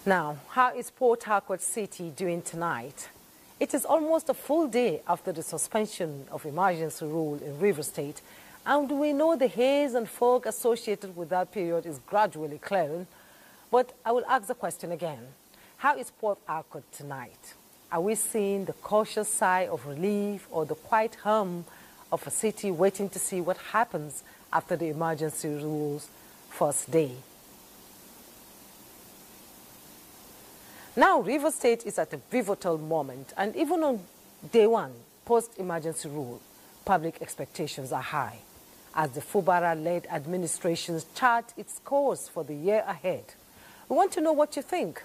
Now, how is Port Harcourt City doing tonight? It is almost a full day after the suspension of emergency rule in River State, and we know the haze and fog associated with that period is gradually clearing. But I will ask the question again. How is Port Harcourt tonight? Are we seeing the cautious sigh of relief or the quiet hum of a city waiting to see what happens after the emergency rule's first day? Now, River State is at a pivotal moment, and even on day one, post-emergency rule, public expectations are high as the Fubara-led administration chart its course for the year ahead. We want to know what you think.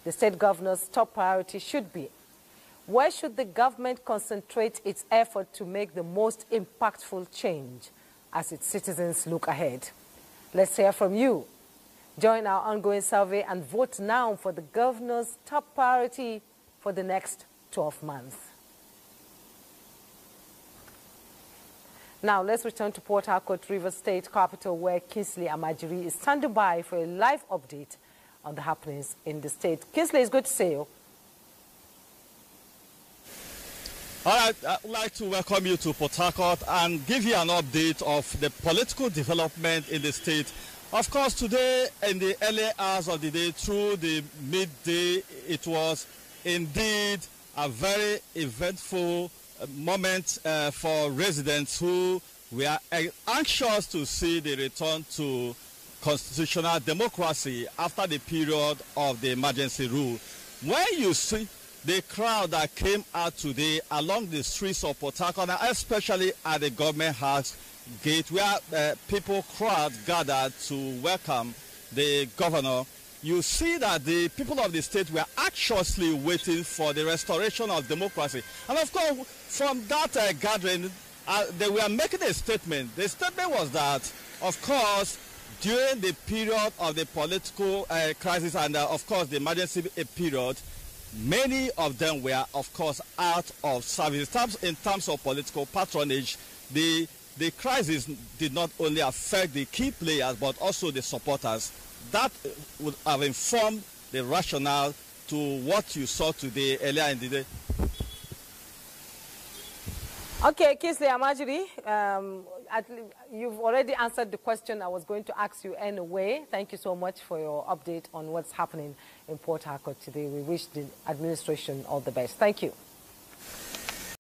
The state governor's top priority should be: where should the government concentrate its effort to make the most impactful change as its citizens look ahead? Let's hear from you. Join our ongoing survey and vote now for the governor's top priority for the next 12 months. Now, let's return to Port Harcourt, River State capital, where Kingsley Amajiri is standing by for a live update on the happenings in the state. Kingsley, it's good to see you. All right, I'd like to welcome you to Port Harcourt and give you an update of the political development in the state. Of course, today, in the early hours of the day, through the midday, it was indeed a very eventful moment for residents who were anxious to see the return to constitutional democracy after the period of the emergency rule. When you see the crowd that came out today along the streets of Port Harcourt, especially at the government house gate, where crowds gathered to welcome the governor, you see that the people of the state were anxiously waiting for the restoration of democracy. And of course, from that gathering, they were making a statement. The statement was that, of course, during the period of the political crisis and, of course, the emergency period, many of them were, of course, out of service. In terms of political patronage, the crisis did not only affect the key players, but also the supporters. That would have informed the rationale to what you saw today, earlier in the day. Okay, Kingsley Amajiri, you've already answered the question I was going to ask you anyway. Thank you so much for your update on what's happening in Port Harcourt today. We wish the administration all the best. Thank you.